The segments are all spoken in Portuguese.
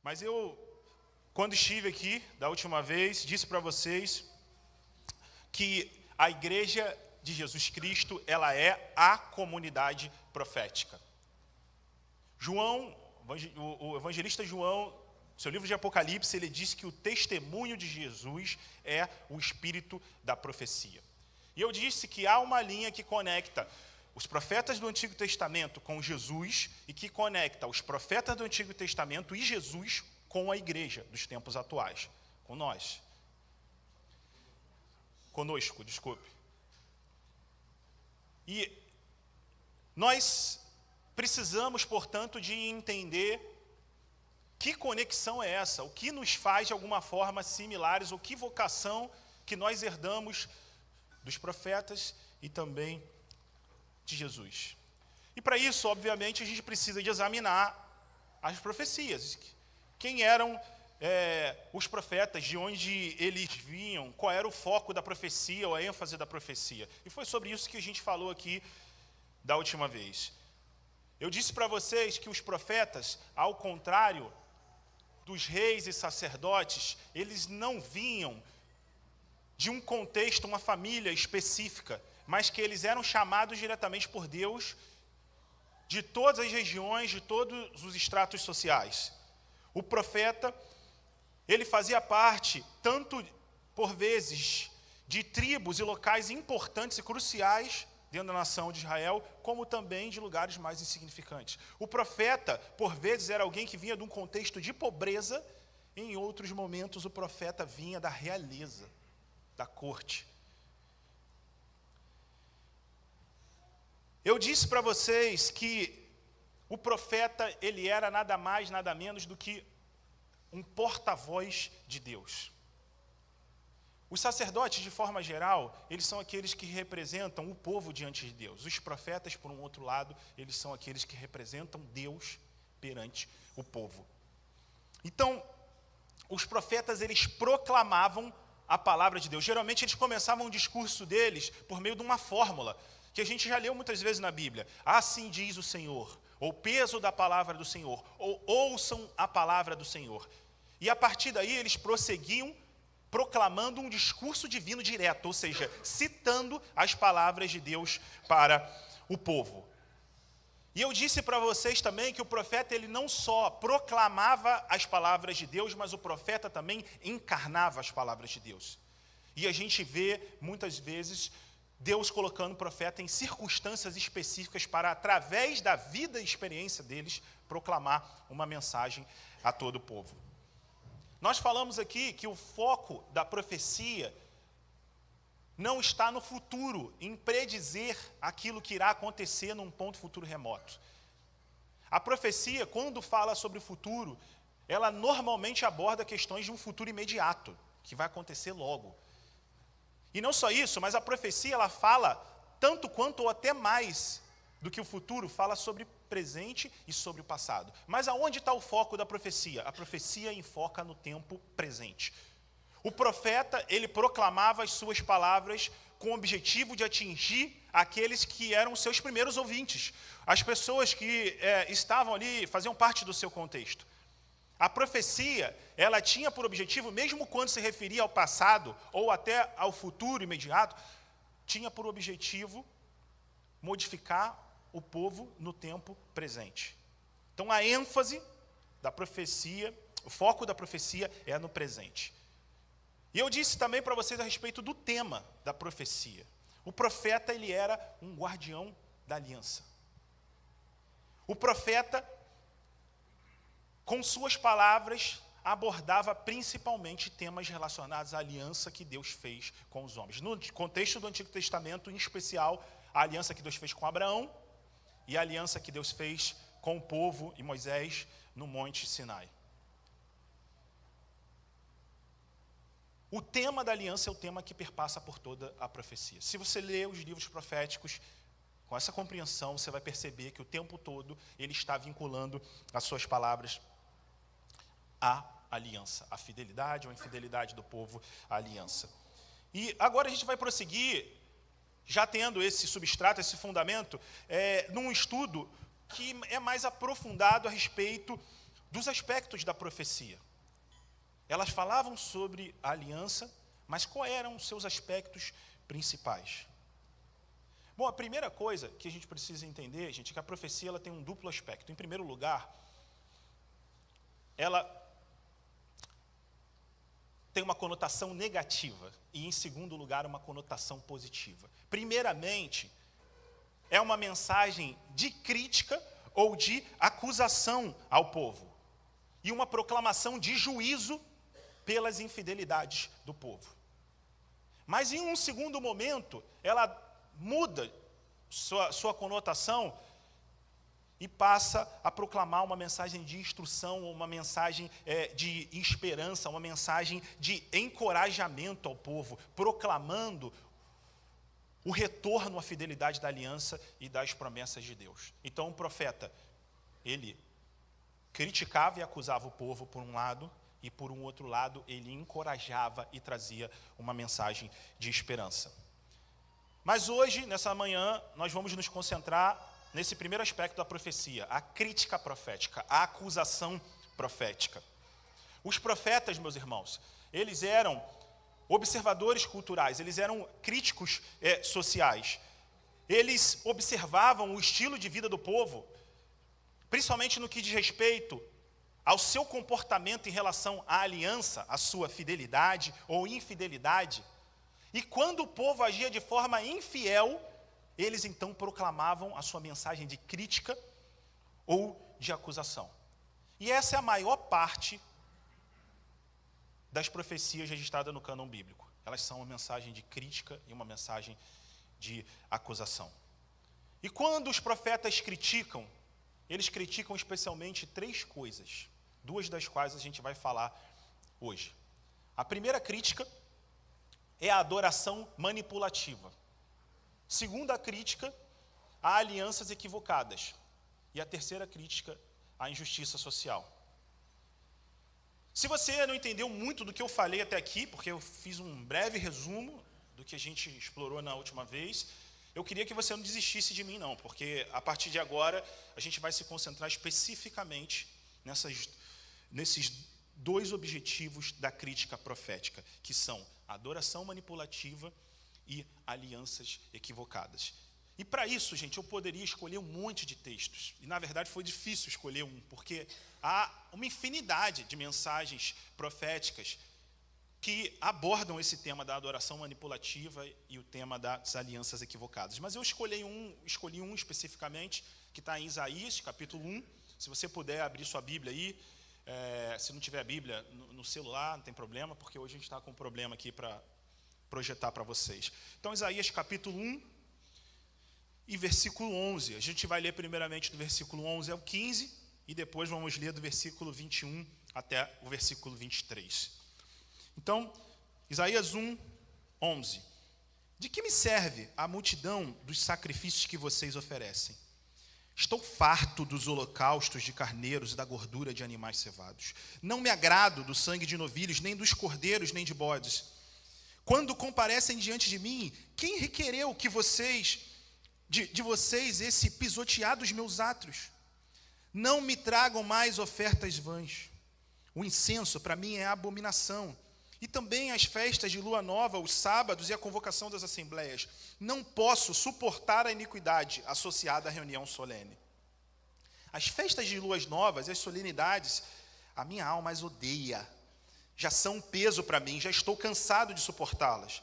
Mas eu, quando estive aqui, da última vez, disse para vocês que a igreja de Jesus Cristo, ela é a comunidade profética. O evangelista João, no seu livro de Apocalipse, ele diz que o testemunho de Jesus é o espírito da profecia. E eu disse que há uma linha que conecta os profetas do Antigo Testamento com Jesus e que conecta os profetas do Antigo Testamento e Jesus com a igreja dos tempos atuais, com nós. Conosco, desculpe. E nós precisamos, portanto, de entender que conexão é essa, o que nos faz de alguma forma similares, ou que vocação que nós herdamos dos profetas e também de Jesus. E para isso, obviamente, a gente precisa de examinar as profecias. Quem eram os profetas, de onde eles vinham, qual era o foco da profecia, ou a ênfase da profecia. E foi sobre isso que a gente falou aqui da última vez. Eu disse para vocês que os profetas, ao contrário dos reis e sacerdotes, eles não vinham de um contexto, uma família específica, mas que eles eram chamados diretamente por Deus de todas as regiões, de todos os estratos sociais. O profeta, ele fazia parte, tanto por vezes, de tribos e locais importantes e cruciais dentro da nação de Israel, como também de lugares mais insignificantes. O profeta, por vezes, era alguém que vinha de um contexto de pobreza, em outros momentos o profeta vinha da realeza, da corte. Eu disse para vocês que o profeta, ele era nada mais, nada menos do que um porta-voz de Deus. Os sacerdotes, de forma geral, eles são aqueles que representam o povo diante de Deus. Os profetas, por um outro lado, eles são aqueles que representam Deus perante o povo. Então, os profetas, eles proclamavam a palavra de Deus. Geralmente, eles começavam o discurso deles por meio de uma fórmula, que a gente já leu muitas vezes na Bíblia. Assim diz o Senhor, ou peso da palavra do Senhor, ou ouçam a palavra do Senhor. E a partir daí, eles prosseguiam proclamando um discurso divino direto, ou seja, citando as palavras de Deus para o povo. E eu disse para vocês também que o profeta, ele não só proclamava as palavras de Deus, mas o profeta também encarnava as palavras de Deus. E a gente vê, muitas vezes, Deus colocando o profeta em circunstâncias específicas para, através da vida e experiência deles, proclamar uma mensagem a todo o povo. Nós falamos aqui que o foco da profecia não está no futuro, em predizer aquilo que irá acontecer num ponto futuro remoto. A profecia, quando fala sobre o futuro, ela normalmente aborda questões de um futuro imediato, que vai acontecer logo. E não só isso, mas a profecia, ela fala tanto quanto ou até mais do que o futuro, fala sobre presente e sobre o passado. Mas aonde está o foco da profecia? A profecia enfoca no tempo presente. O profeta, ele proclamava as suas palavras com o objetivo de atingir aqueles que eram os seus primeiros ouvintes, as pessoas que estavam ali, faziam parte do seu contexto. A profecia, ela tinha por objetivo, mesmo quando se referia ao passado ou até ao futuro imediato, tinha por objetivo modificar o povo no tempo presente. Então, a ênfase da profecia, o foco da profecia é no presente. E eu disse também para vocês a respeito do tema da profecia. O profeta, ele era um guardião da aliança. O profeta, com suas palavras, abordava principalmente temas relacionados à aliança que Deus fez com os homens. No contexto do Antigo Testamento, em especial, a aliança que Deus fez com Abraão e a aliança que Deus fez com o povo e Moisés no Monte Sinai. O tema da aliança é o tema que perpassa por toda a profecia. Se você ler os livros proféticos com essa compreensão, você vai perceber que o tempo todo ele está vinculando as suas palavras à aliança, à fidelidade ou infidelidade do povo à aliança. E agora a gente vai prosseguir, já tendo esse substrato, esse fundamento, num estudo que é mais aprofundado a respeito dos aspectos da profecia. Elas falavam sobre a aliança, mas quais eram os seus aspectos principais? Bom, a primeira coisa que a gente precisa entender, gente, é que a profecia ela tem um duplo aspecto. Em primeiro lugar, ela tem uma conotação negativa e, em segundo lugar, uma conotação positiva. Primeiramente, é uma mensagem de crítica ou de acusação ao povo e uma proclamação de juízo pelas infidelidades do povo. Mas, em um segundo momento, ela muda sua conotação e passa a proclamar uma mensagem de instrução, uma mensagem de esperança, uma mensagem de encorajamento ao povo, proclamando o retorno à fidelidade da aliança e das promessas de Deus. Então, o profeta, ele criticava e acusava o povo por um lado, e por um outro lado, ele encorajava e trazia uma mensagem de esperança. Mas hoje, nessa manhã, nós vamos nos concentrar nesse primeiro aspecto da profecia, a crítica profética, a acusação profética. Os profetas, meus irmãos, eles eram observadores culturais, eles eram críticos sociais. Eles observavam o estilo de vida do povo, principalmente no que diz respeito ao seu comportamento em relação à aliança, à sua fidelidade ou infidelidade. E quando o povo agia de forma infiel, eles então proclamavam a sua mensagem de crítica ou de acusação. E essa é a maior parte das profecias registradas no cânon bíblico. Elas são uma mensagem de crítica e uma mensagem de acusação. E quando os profetas criticam, eles criticam especialmente três coisas, duas das quais a gente vai falar hoje. A primeira crítica é a adoração manipulativa. Segunda crítica, a alianças equivocadas. E a terceira crítica, a injustiça social. Se você não entendeu muito do que eu falei até aqui, porque eu fiz um breve resumo do que a gente explorou na última vez, eu queria que você não desistisse de mim, não, porque a partir de agora a gente vai se concentrar especificamente nesses dois objetivos da crítica profética, que são a adoração manipulativa e alianças equivocadas. E para isso, gente, eu poderia escolher um monte de textos. E, na verdade, foi difícil escolher um, porque há uma infinidade de mensagens proféticas que abordam esse tema da adoração manipulativa e o tema das alianças equivocadas. Mas eu escolhi um especificamente, que está em Isaías, capítulo 1. Se você puder abrir sua Bíblia aí, se não tiver a Bíblia no celular, não tem problema, porque hoje a gente está com um problema aqui para projetar para vocês. Então, Isaías capítulo 1 e versículo 11. A gente vai ler primeiramente do versículo 11 ao 15 e depois vamos ler do versículo 21 até o versículo 23. Então, Isaías 1, 11. De que me serve a multidão dos sacrifícios que vocês oferecem? Estou farto dos holocaustos de carneiros e da gordura de animais cevados. Não me agrado do sangue de novilhos, nem dos cordeiros, nem de bodes. Quando comparecem diante de mim, quem requereu que de vocês esse pisotear dos meus átrios? Não me tragam mais ofertas vãs. O incenso para mim é abominação. E também as festas de lua nova, os sábados e a convocação das assembleias. Não posso suportar a iniquidade associada à reunião solene. As festas de luas novas e as solenidades, a minha alma as odeia. Já são um peso para mim, já estou cansado de suportá-las.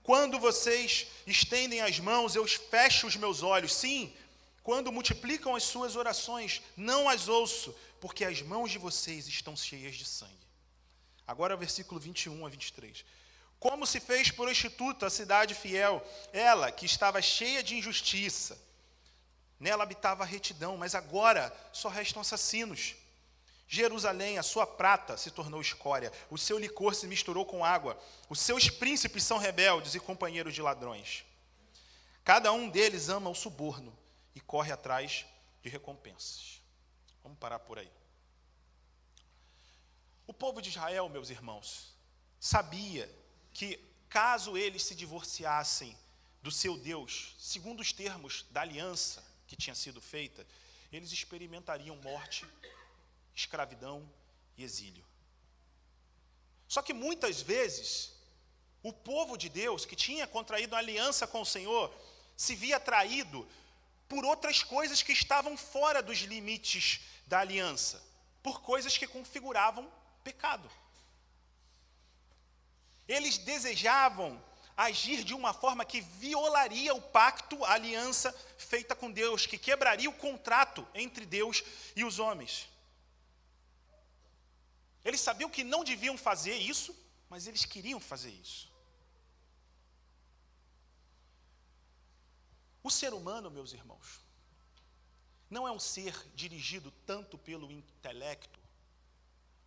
Quando vocês estendem as mãos, eu fecho os meus olhos. Sim, quando multiplicam as suas orações, não as ouço, porque as mãos de vocês estão cheias de sangue. Agora o versículo 21 a 23. Como se fez prostituta a cidade fiel, ela que estava cheia de injustiça. Nela habitava a retidão, mas agora só restam assassinos. Jerusalém, a sua prata se tornou escória, o seu licor se misturou com água, os seus príncipes são rebeldes e companheiros de ladrões. Cada um deles ama o suborno e corre atrás de recompensas. Vamos parar por aí. O povo de Israel, meus irmãos, sabia que caso eles se divorciassem do seu Deus, segundo os termos da aliança que tinha sido feita, eles experimentariam morte, escravidão e exílio. Só que muitas vezes, o povo de Deus, que tinha contraído uma aliança com o Senhor, se via atraído por outras coisas que estavam fora dos limites da aliança, por coisas que configuravam pecado. Eles desejavam agir de uma forma que violaria o pacto, a aliança feita com Deus, que quebraria o contrato entre Deus e os homens. Eles sabiam que não deviam fazer isso, mas eles queriam fazer isso. O ser humano, meus irmãos, não é um ser dirigido tanto pelo intelecto,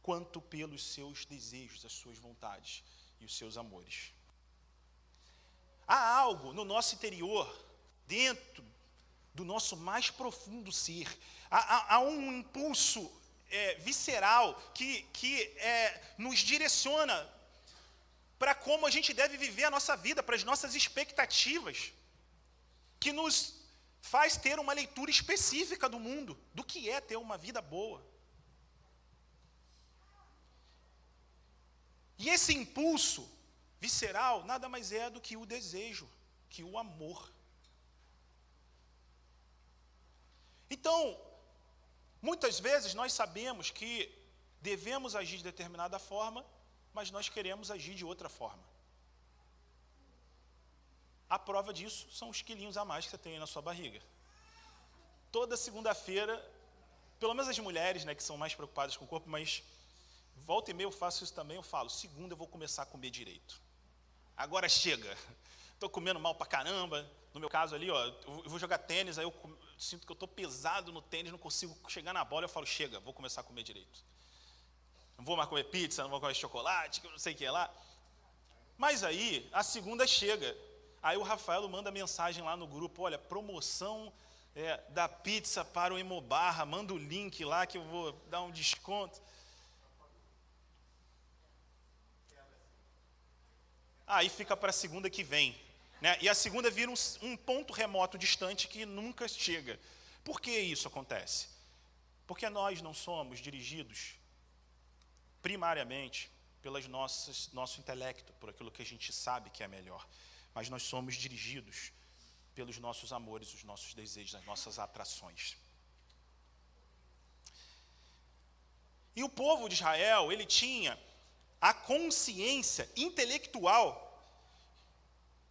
quanto pelos seus desejos, as suas vontades e os seus amores. Há algo no nosso interior, dentro do nosso mais profundo ser, há um impulso visceral que nos direciona para como a gente deve viver a nossa vida, para as nossas expectativas, que nos faz ter uma leitura específica do mundo, do que é ter uma vida boa. E esse impulso visceral nada mais é do que o desejo, que o amor. Então, muitas vezes nós sabemos que devemos agir de determinada forma, mas nós queremos agir de outra forma. A prova disso são os quilinhos a mais que você tem aí na sua barriga. Toda segunda-feira, pelo menos as mulheres, né, que são mais preocupadas com o corpo, mas volta e meia eu faço isso também, eu falo, segunda eu vou começar a comer direito. Agora chega, estou comendo mal pra caramba. No meu caso ali, ó, eu vou jogar tênis, aí eu sinto que eu estou pesado no tênis, não consigo chegar na bola, eu falo, chega, vou começar a comer direito. Não vou mais comer pizza, não vou comer chocolate, não sei o que lá. Mas aí, a segunda chega. Aí o Rafael manda mensagem lá no grupo, olha, promoção da pizza para o Hemobarra, manda o link lá que eu vou dar um desconto. Aí fica para a segunda que vem, né? E a segunda vira um ponto remoto distante que nunca chega. Por que isso acontece? Porque nós não somos dirigidos primariamente pelas nosso intelecto, por aquilo que a gente sabe que é melhor, mas nós somos dirigidos pelos nossos amores, os nossos desejos, as nossas atrações. E o povo de Israel, ele tinha a consciência intelectual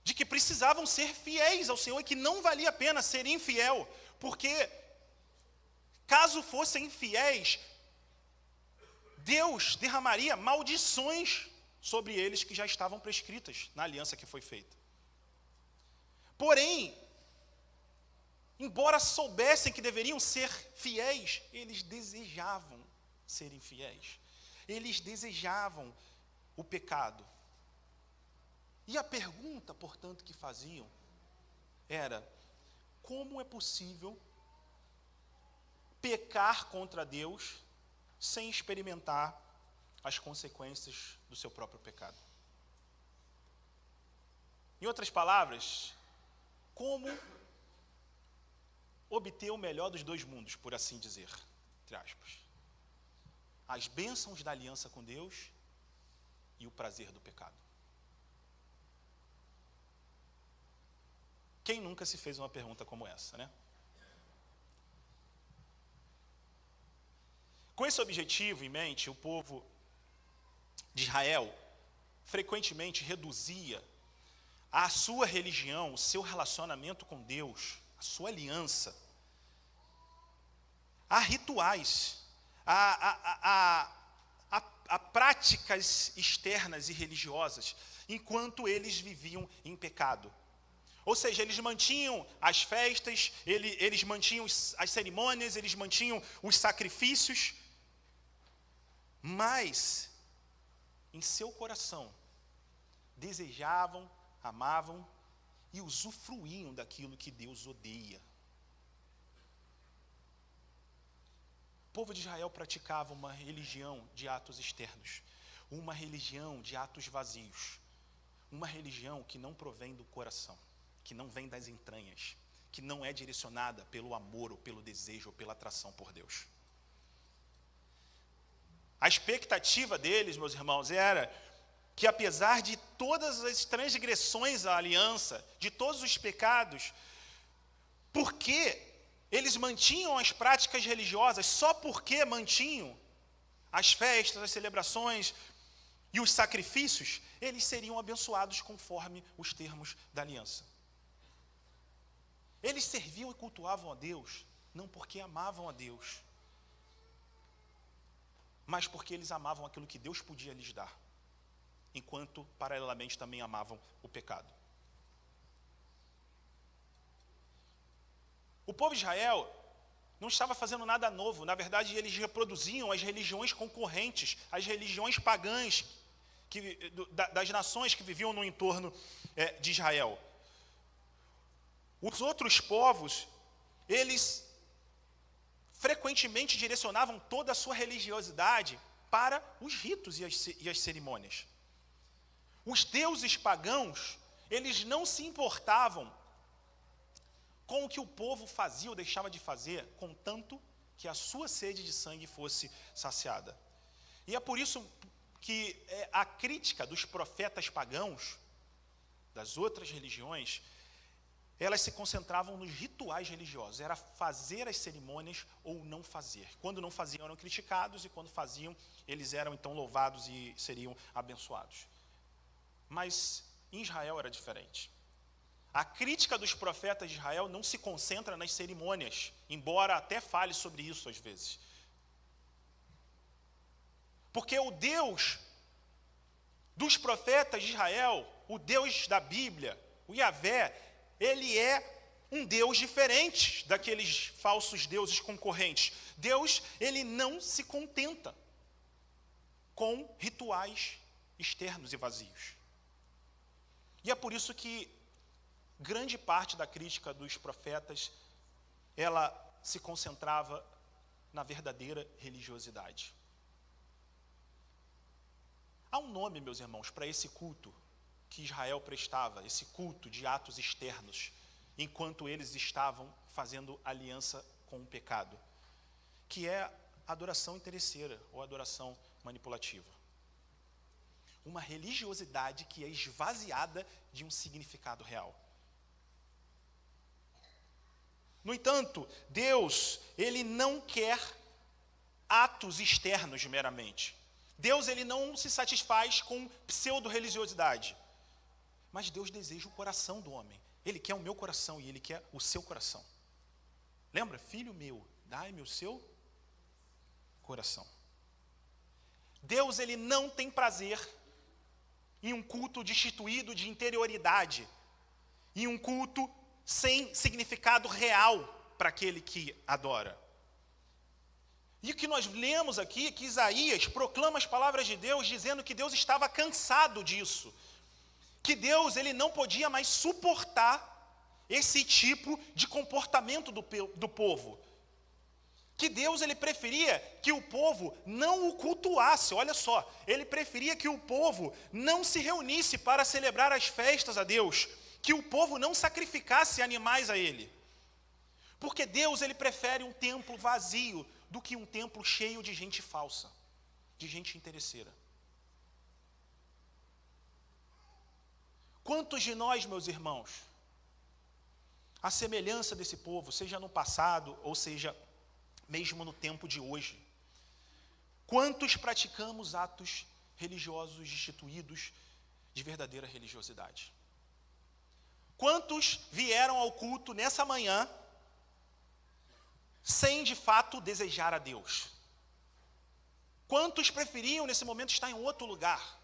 de que precisavam ser fiéis ao Senhor e que não valia a pena ser infiel, porque caso fossem infiéis, Deus derramaria maldições sobre eles que já estavam prescritas na aliança que foi feita. Porém, embora soubessem que deveriam ser fiéis, eles desejavam ser infiéis. Eles desejavam o pecado. E a pergunta, portanto, que faziam era: como é possível pecar contra Deus sem experimentar as consequências do seu próprio pecado? Em outras palavras, como obter o melhor dos dois mundos, por assim dizer, entre aspas. As bênçãos da aliança com Deus e o prazer do pecado. Quem nunca se fez uma pergunta como essa, né? Com esse objetivo em mente, o povo de Israel frequentemente reduzia a sua religião, o seu relacionamento com Deus, a sua aliança, a rituais, a práticas externas e religiosas, enquanto eles viviam em pecado. Ou seja, eles mantinham as festas, eles mantinham as cerimônias, eles mantinham os sacrifícios, mas em seu coração desejavam, amavam e usufruíam daquilo que Deus odeia. O povo de Israel praticava uma religião de atos externos, uma religião de atos vazios, uma religião que não provém do coração, que não vem das entranhas, que não é direcionada pelo amor, ou pelo desejo, ou pela atração por Deus. A expectativa deles, meus irmãos, era que apesar de todas as transgressões à aliança, de todos os pecados, porque eles mantinham as práticas religiosas, só porque mantinham as festas, as celebrações e os sacrifícios, eles seriam abençoados conforme os termos da aliança. Eles serviam e cultuavam a Deus, não porque amavam a Deus, mas porque eles amavam aquilo que Deus podia lhes dar, enquanto, paralelamente, também amavam o pecado. O povo de Israel não estava fazendo nada novo. Na verdade, eles reproduziam as religiões concorrentes, as religiões pagãs das nações que viviam no entorno de Israel. Os outros povos, eles frequentemente direcionavam toda a sua religiosidade para os ritos e as cerimônias. Os deuses pagãos, eles não se importavam com o que o povo fazia ou deixava de fazer, contanto que a sua sede de sangue fosse saciada. E é por isso que a crítica dos profetas pagãos, das outras religiões, elas se concentravam nos rituais religiosos, era fazer as cerimônias ou não fazer. Quando não faziam, eram criticados, e quando faziam, eles eram então louvados e seriam abençoados. Mas em Israel era diferente. A crítica dos profetas de Israel não se concentra nas cerimônias, embora até fale sobre isso às vezes. Porque o Deus dos profetas de Israel, o Deus da Bíblia, o Yahvé, ele é um Deus diferente daqueles falsos deuses concorrentes. Deus, ele não se contenta com rituais externos e vazios. E é por isso que grande parte da crítica dos profetas, ela se concentrava na verdadeira religiosidade. Há um nome, meus irmãos, para esse culto que Israel prestava, esse culto de atos externos, enquanto eles estavam fazendo aliança com o pecado, que é a adoração interesseira ou adoração manipulativa. Uma religiosidade que é esvaziada de um significado real. No entanto, Deus, ele não quer atos externos meramente. Deus, ele não se satisfaz com pseudo-religiosidade. Mas Deus deseja o coração do homem. Ele quer o meu coração e ele quer o seu coração. Lembra? Filho meu, dai-me o seu coração. Deus, ele não tem prazer em um culto destituído de interioridade, em um culto sem significado real para aquele que adora. E o que nós lemos aqui é que Isaías proclama as palavras de Deus, dizendo que Deus estava cansado disso, que Deus, ele não podia mais suportar esse tipo de comportamento do povo, que Deus, ele preferia que o povo não o cultuasse. Olha só, ele preferia que o povo não se reunisse para celebrar as festas a Deus, que o povo não sacrificasse animais a ele, porque Deus, ele prefere um templo vazio do que um templo cheio de gente falsa, de gente interesseira. Quantos de nós, meus irmãos, à semelhança desse povo, seja no passado ou seja mesmo no tempo de hoje, quantos praticamos atos religiosos destituídos de verdadeira religiosidade? Quantos vieram ao culto nessa manhã sem de fato desejar a Deus? Quantos preferiam nesse momento estar em outro lugar?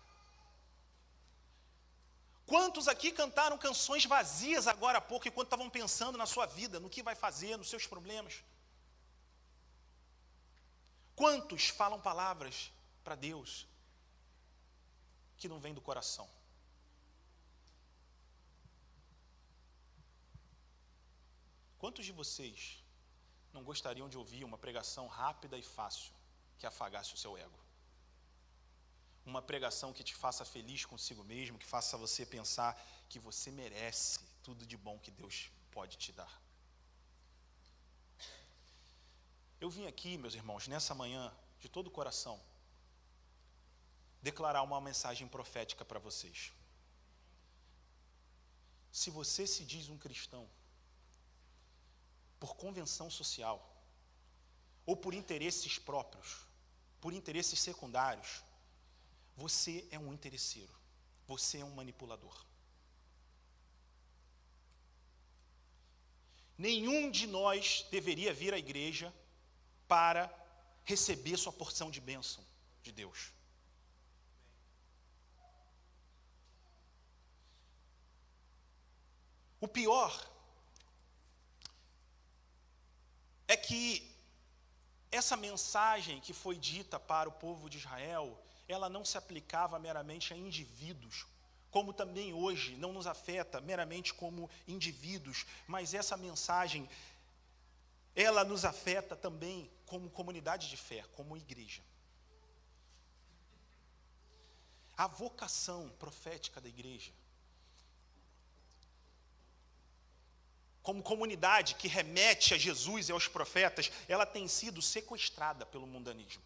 Quantos aqui cantaram canções vazias agora há pouco, enquanto estavam pensando na sua vida, no que vai fazer, nos seus problemas? Quantos falam palavras para Deus que não vêm do coração? Quantos de vocês não gostariam de ouvir uma pregação rápida e fácil que afagasse o seu ego? Uma pregação que te faça feliz consigo mesmo, que faça você pensar que você merece tudo de bom que Deus pode te dar. Eu vim aqui, meus irmãos, nessa manhã, de todo o coração, declarar uma mensagem profética para vocês. Se você se diz um cristão, por convenção social, ou por interesses próprios, por interesses secundários, você é um interesseiro, você é um manipulador. Nenhum de nós deveria vir à igreja para receber sua porção de bênção de Deus. O pior é que essa mensagem que foi dita para o povo de Israel, ela não se aplicava meramente a indivíduos, como também hoje não nos afeta meramente como indivíduos, mas essa mensagem, ela nos afeta também como comunidade de fé, como igreja. A vocação profética da igreja, como comunidade que remete a Jesus e aos profetas, ela tem sido sequestrada pelo mundanismo.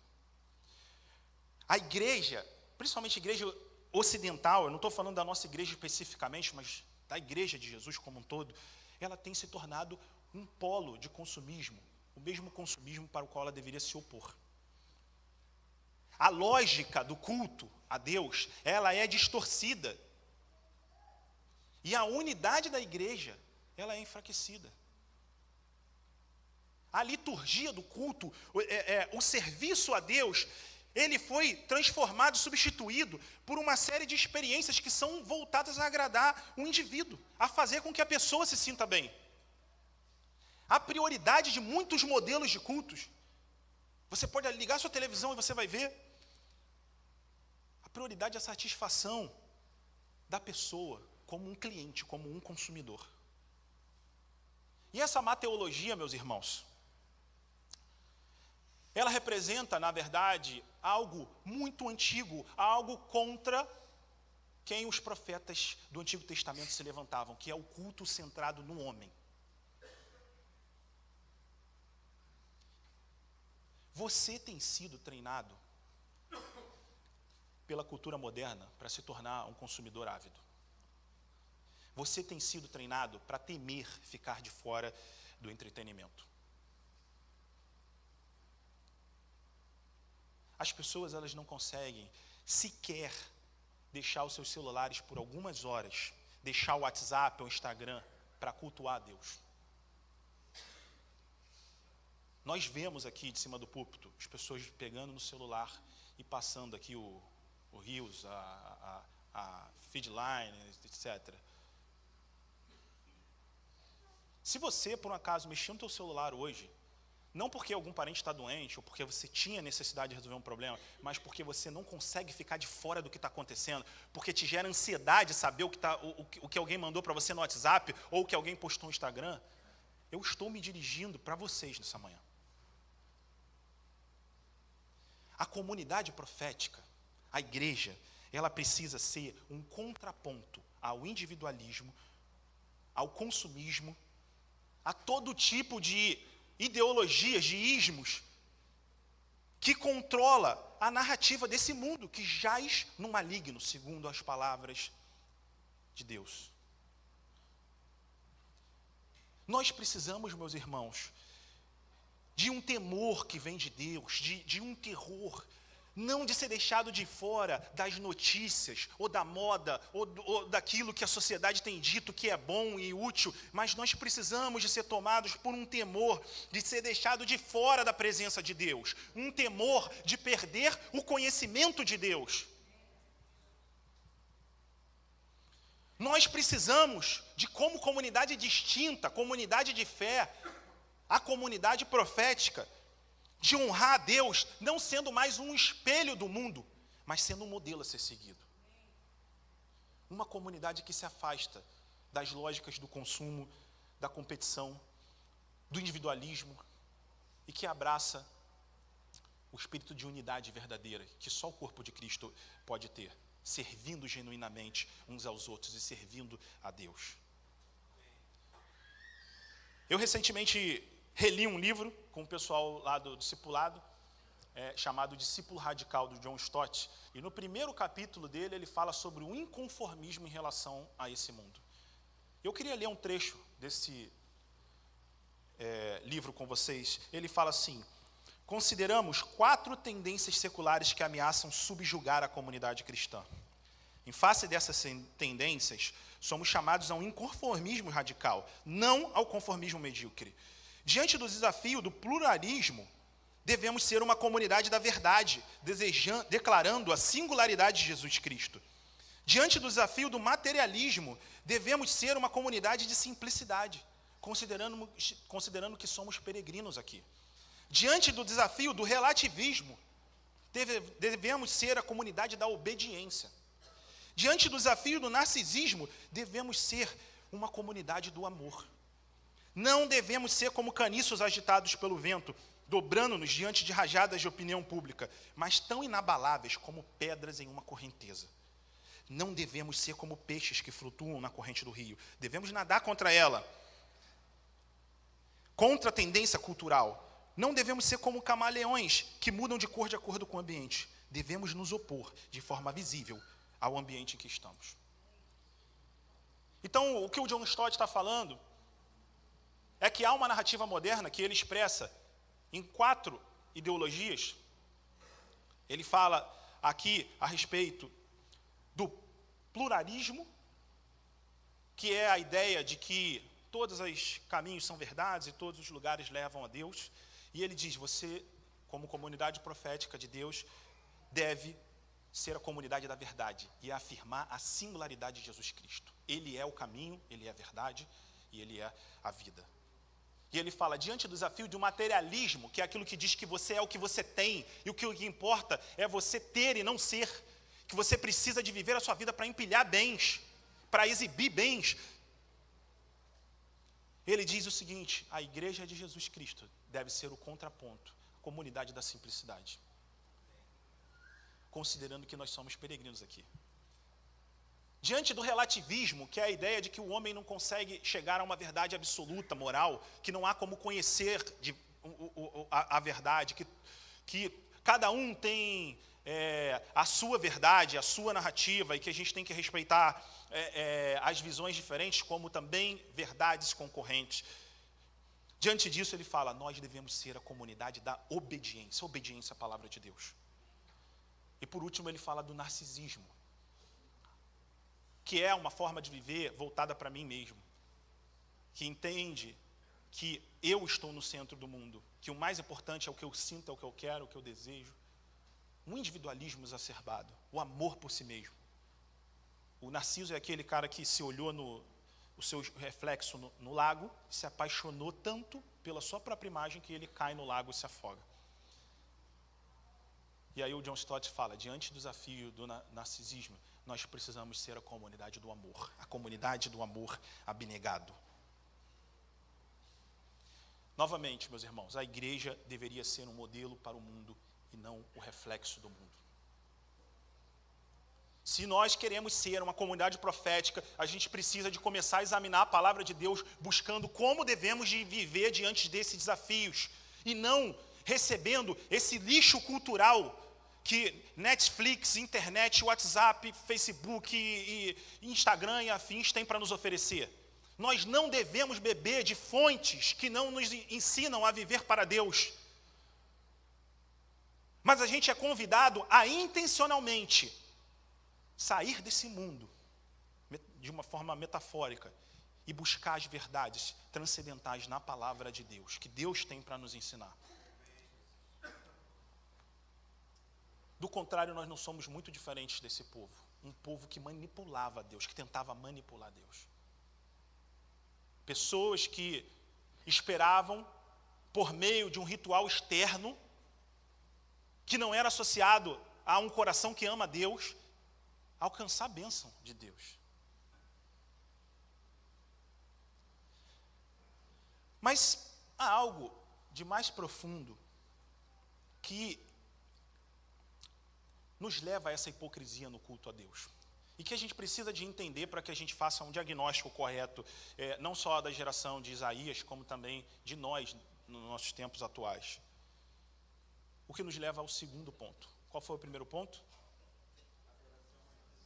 A igreja, principalmente a igreja ocidental, eu não estou falando da nossa igreja especificamente, mas da igreja de Jesus como um todo, ela tem se tornado um polo de consumismo, o mesmo consumismo para o qual ela deveria se opor. A lógica do culto a Deus, ela é distorcida. E a unidade da igreja, ela é enfraquecida. A liturgia do culto, o serviço a Deus, ele foi transformado, substituído por uma série de experiências que são voltadas a agradar o indivíduo, a fazer com que a pessoa se sinta bem. A prioridade de muitos modelos de cultos, você pode ligar sua televisão e você vai ver, a prioridade é a satisfação da pessoa como um cliente, como um consumidor. E essa má teologia, meus irmãos, ela representa, na verdade, algo muito antigo, algo contra quem os profetas do Antigo Testamento se levantavam, que é o culto centrado no homem. Você tem sido treinado pela cultura moderna para se tornar um consumidor ávido. Você tem sido treinado para temer ficar de fora do entretenimento. As pessoas, elas não conseguem sequer deixar os seus celulares por algumas horas, deixar o WhatsApp ou o Instagram para cultuar a Deus. Nós vemos aqui de cima do púlpito as pessoas pegando no celular e passando aqui o Reels, a Feedline, etc. Se você, por um acaso, mexer no teu celular hoje, não porque algum parente está doente, ou porque você tinha necessidade de resolver um problema, mas porque você não consegue ficar de fora do que está acontecendo, porque te gera ansiedade saber o que alguém mandou para você no WhatsApp, ou o que alguém postou no Instagram, eu estou me dirigindo para vocês nessa manhã. A comunidade profética, a igreja, ela precisa ser um contraponto ao individualismo, ao consumismo, a todo tipo de ideologias, de ismos, que controla a narrativa desse mundo, que jaz no maligno, segundo as palavras de Deus. Nós precisamos, meus irmãos, de um temor que vem de Deus, de um terror, não de ser deixado de fora das notícias, ou da moda, ou daquilo que a sociedade tem dito que é bom e útil, mas nós precisamos de ser tomados por um temor, de ser deixado de fora da presença de Deus, um temor de perder o conhecimento de Deus. Nós precisamos de, como comunidade distinta, comunidade de fé, a comunidade profética, de honrar a Deus, não sendo mais um espelho do mundo, mas sendo um modelo a ser seguido. Uma comunidade que se afasta das lógicas do consumo, da competição, do individualismo, e que abraça o espírito de unidade verdadeira, que só o corpo de Cristo pode ter, servindo genuinamente uns aos outros e servindo a Deus. Eu recentemente reli um livro com o pessoal lá do discipulado, chamado Discípulo Radical, do John Stott, e no primeiro capítulo dele, ele fala sobre o inconformismo em relação a esse mundo. Eu queria ler um trecho desse livro com vocês. Ele fala assim: consideramos 4 tendências seculares que ameaçam subjugar a comunidade cristã. Em face dessas tendências, somos chamados a um inconformismo radical, não ao conformismo medíocre. Diante do desafio do pluralismo, devemos ser uma comunidade da verdade, declarando a singularidade de Jesus Cristo. Diante do desafio do materialismo, devemos ser uma comunidade de simplicidade, considerando que somos peregrinos aqui. Diante do desafio do relativismo, devemos ser a comunidade da obediência. Diante do desafio do narcisismo, devemos ser uma comunidade do amor. Não devemos ser como caniços agitados pelo vento, dobrando-nos diante de rajadas de opinião pública, mas tão inabaláveis como pedras em uma correnteza. Não devemos ser como peixes que flutuam na corrente do rio. Devemos nadar contra ela, contra a tendência cultural. Não devemos ser como camaleões que mudam de cor de acordo com o ambiente. Devemos nos opor de forma visível ao ambiente em que estamos. Então, o que o John Stott está falando é que há uma narrativa moderna que ele expressa em 4 ideologias. Ele fala aqui a respeito do pluralismo, que é a ideia de que todos os caminhos são verdades e todos os lugares levam a Deus. E ele diz: você, como comunidade profética de Deus, deve ser a comunidade da verdade e afirmar a singularidade de Jesus Cristo. Ele é o caminho, ele é a verdade e ele é a vida. E ele fala, diante do desafio do materialismo, que é aquilo que diz que você é o que você tem, e o que importa é você ter e não ser, que você precisa de viver a sua vida para empilhar bens, para exibir bens. Ele diz o seguinte: a igreja de Jesus Cristo deve ser o contraponto, a comunidade da simplicidade, considerando que nós somos peregrinos aqui. Diante do relativismo, que é a ideia de que o homem não consegue chegar a uma verdade absoluta, moral, que não há como conhecer a verdade, que cada um tem a sua verdade, a sua narrativa, e que a gente tem que respeitar as visões diferentes, como também verdades concorrentes. Diante disso, ele fala, nós devemos ser a comunidade da obediência, obediência à palavra de Deus. E por último, ele fala do narcisismo, que é uma forma de viver voltada para mim mesmo, que entende que eu estou no centro do mundo, que o mais importante é o que eu sinto, é o que eu quero, é o que eu desejo. Um individualismo exacerbado, o amor por si mesmo. O Narciso é aquele cara que se olhou o seu reflexo no lago, se apaixonou tanto pela sua própria imagem que ele cai no lago e se afoga. E aí o John Stott fala, diante do desafio do narcisismo, nós precisamos ser a comunidade do amor, a comunidade do amor abnegado. Novamente, meus irmãos, a igreja deveria ser um modelo para o mundo e não o reflexo do mundo. Se nós queremos ser uma comunidade profética, a gente precisa de começar a examinar a palavra de Deus, buscando como devemos de viver diante desses desafios, e não recebendo esse lixo cultural que Netflix, internet, WhatsApp, Facebook e Instagram e afins têm para nos oferecer. Nós não devemos beber de fontes que não nos ensinam a viver para Deus. Mas a gente é convidado a intencionalmente sair desse mundo, de uma forma metafórica, e buscar as verdades transcendentais na palavra de Deus, que Deus tem para nos ensinar. Do contrário, nós não somos muito diferentes desse povo. Um povo que manipulava Deus, que tentava manipular Deus. Pessoas que esperavam, por meio de um ritual externo, que não era associado a um coração que ama Deus, alcançar a bênção de Deus. Mas há algo de mais profundo que nos leva a essa hipocrisia no culto a Deus. E que a gente precisa de entender para que a gente faça um diagnóstico correto, não só da geração de Isaías, como também de nós, nos nossos tempos atuais. O que nos leva ao segundo ponto. Qual foi o primeiro ponto?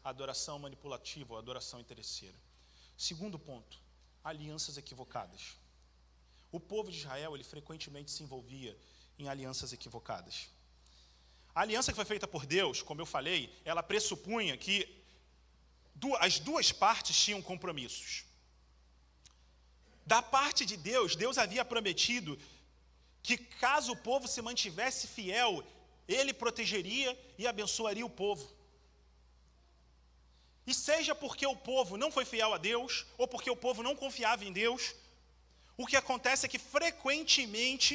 Adoração manipulativa, ou adoração interesseira. Segundo ponto, alianças equivocadas. O povo de Israel, ele frequentemente se envolvia em alianças equivocadas. A aliança que foi feita por Deus, como eu falei, ela pressupunha que as duas partes tinham compromissos. Da parte de Deus, Deus havia prometido que caso o povo se mantivesse fiel, Ele protegeria e abençoaria o povo. E seja porque o povo não foi fiel a Deus, ou porque o povo não confiava em Deus, o que acontece é que frequentemente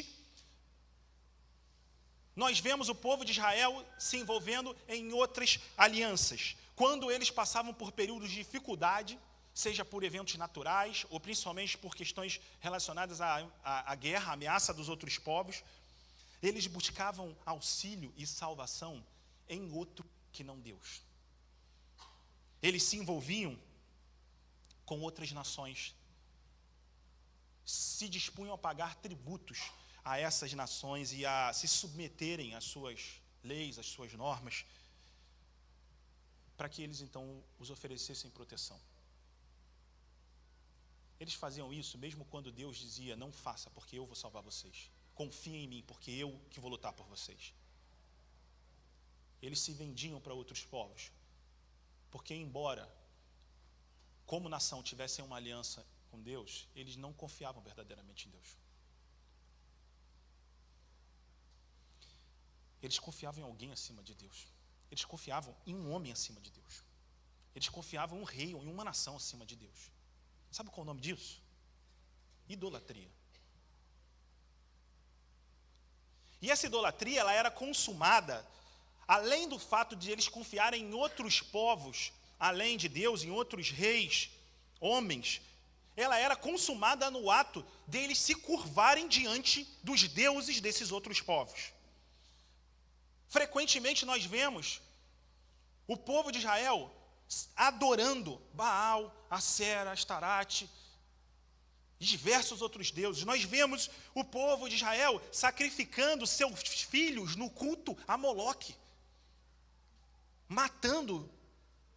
nós vemos o povo de Israel se envolvendo em outras alianças. Quando eles passavam por períodos de dificuldade, seja por eventos naturais, ou principalmente por questões relacionadas à guerra, à ameaça dos outros povos, eles buscavam auxílio e salvação em outro que não Deus. Eles se envolviam com outras nações, se dispunham a pagar tributos a essas nações e a se submeterem às suas leis, às suas normas, para que eles então os oferecessem proteção. Eles faziam isso mesmo quando Deus dizia: não faça, porque eu vou salvar vocês. Confiem em mim, porque eu que vou lutar por vocês. Eles se vendiam para outros povos, porque embora, como nação, tivessem uma aliança com Deus, eles não confiavam verdadeiramente em Deus. Eles confiavam em alguém acima de Deus. Eles confiavam em um homem acima de Deus. Eles confiavam em um rei ou em uma nação acima de Deus. Sabe qual é o nome disso? Idolatria. E essa idolatria, ela era consumada, além do fato de eles confiarem em outros povos, além de Deus, em outros reis, homens, ela era consumada no ato deles se curvarem diante dos deuses desses outros povos. Frequentemente nós vemos o povo de Israel adorando Baal, Acera, Astarate e diversos outros deuses. Nós vemos o povo de Israel sacrificando seus filhos no culto a Moloque, matando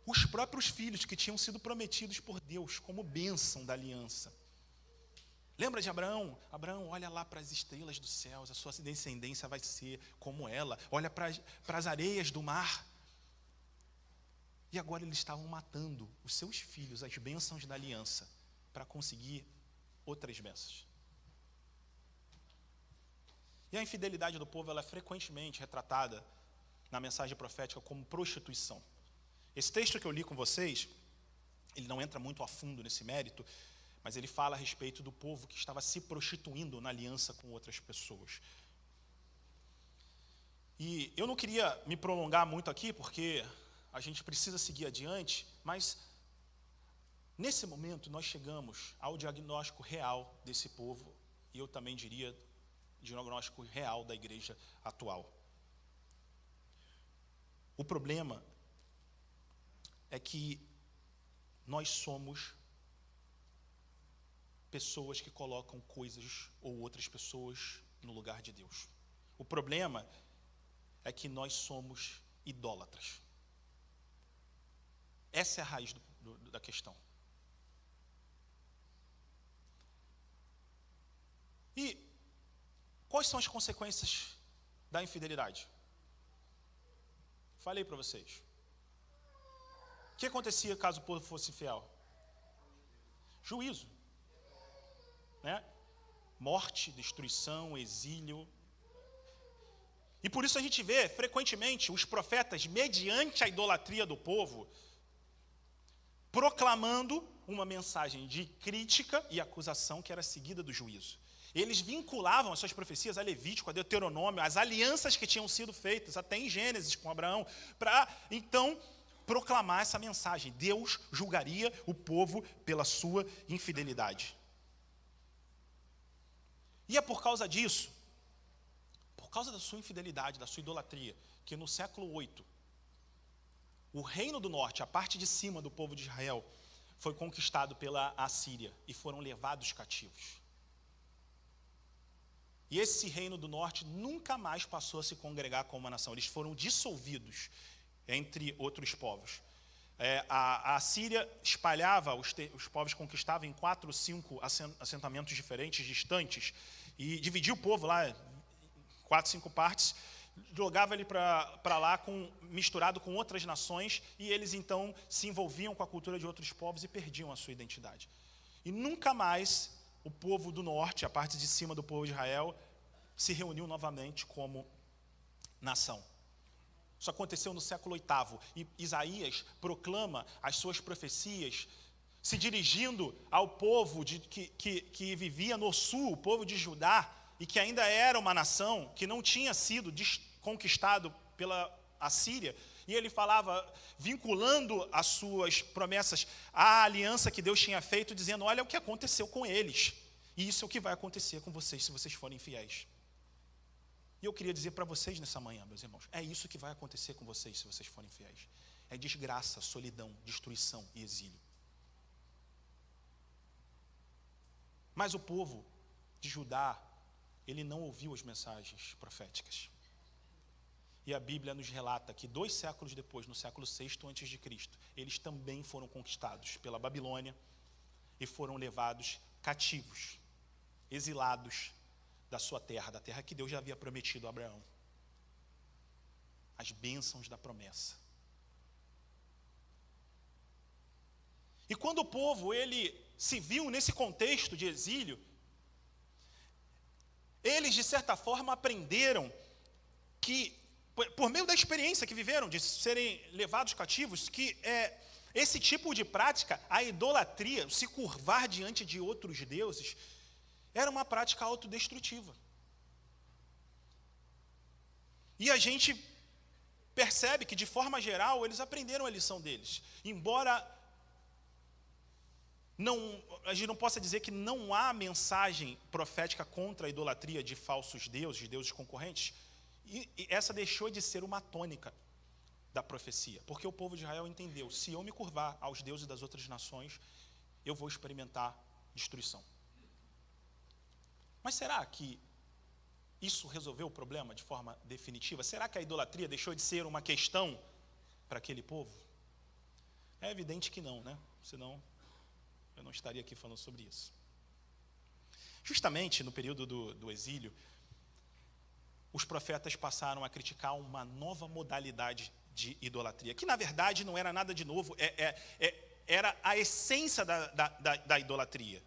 os próprios filhos que tinham sido prometidos por Deus como bênção da aliança. Lembra de Abraão? Abraão, olha lá para as estrelas dos céus, a sua descendência vai ser como ela. Olha para as areias do mar. E agora eles estavam matando os seus filhos, as bênçãos da aliança, para conseguir outras bênçãos. E a infidelidade do povo, ela é frequentemente retratada na mensagem profética como prostituição. Esse texto que eu li com vocês, ele não entra muito a fundo nesse mérito, mas ele fala a respeito do povo que estava se prostituindo na aliança com outras pessoas. E eu não queria me prolongar muito aqui, porque a gente precisa seguir adiante, mas nesse momento nós chegamos ao diagnóstico real desse povo, e eu também diria diagnóstico real da igreja atual. O problema é que nós somos pessoas que colocam coisas ou outras pessoas no lugar de Deus. O problema é que nós somos idólatras. Essa é a raiz da questão. E quais são as consequências da infidelidade? Falei para vocês. O que acontecia caso o povo fosse infiel? Juízo. Né? Morte, destruição, exílio. E por isso a gente vê, frequentemente, os profetas, mediante a idolatria do povo, proclamando uma mensagem de crítica e acusação que era seguida do juízo. Eles vinculavam as suas profecias a Levítico, a Deuteronômio, as alianças que tinham sido feitas, até em Gênesis com Abraão, para, então, proclamar essa mensagem. Deus julgaria o povo pela sua infidelidade. E é por causa disso, por causa da sua infidelidade, da sua idolatria, que no século 8, o reino do norte, a parte de cima do povo de Israel, foi conquistado pela Assíria e foram levados cativos. E esse reino do norte nunca mais passou a se congregar como uma nação. Eles foram dissolvidos entre outros povos. A Síria espalhava, os povos conquistavam em 4 ou 5 assentamentos diferentes, distantes, e dividia o povo lá em 4, 5 partes, jogava ele para lá misturado com outras nações, e eles então se envolviam com a cultura de outros povos e perdiam a sua identidade. E nunca mais o povo do norte, a parte de cima do povo de Israel, se reuniu novamente como nação. Isso aconteceu no século VIII, e Isaías proclama as suas profecias, se dirigindo ao povo que vivia no sul, o povo de Judá, e que ainda era uma nação, que não tinha sido conquistado pela Assíria, e ele falava, vinculando as suas promessas à aliança que Deus tinha feito, dizendo, olha o que aconteceu com eles, e isso é o que vai acontecer com vocês, se vocês forem fiéis. E eu queria dizer para vocês nessa manhã, meus irmãos, é isso que vai acontecer com vocês se vocês forem fiéis. É desgraça, solidão, destruição e exílio. Mas o povo de Judá, ele não ouviu as mensagens proféticas. E a Bíblia nos relata que 2 séculos depois, no século VI a.C., eles também foram conquistados pela Babilônia e foram levados cativos, exilados da sua terra, da terra que Deus já havia prometido a Abraão. As bênçãos da promessa. E quando o povo ele se viu nesse contexto de exílio, eles de certa forma aprenderam que, por meio da experiência que viveram de serem levados cativos, que esse tipo de prática, a idolatria, se curvar diante de outros deuses, era uma prática autodestrutiva. E a gente percebe que, de forma geral, eles aprenderam a lição deles. Embora a gente não possa dizer que não há mensagem profética contra a idolatria de falsos deuses, deuses concorrentes, e essa deixou de ser uma tônica da profecia. Porque o povo de Israel entendeu, se eu me curvar aos deuses das outras nações, eu vou experimentar destruição. Mas será que isso resolveu o problema de forma definitiva? Será que a idolatria deixou de ser uma questão para aquele povo? É evidente que não, né? Senão eu não estaria aqui falando sobre isso. Justamente no período do exílio, os profetas passaram a criticar uma nova modalidade de idolatria, que na verdade não era nada de novo, era a essência da idolatria.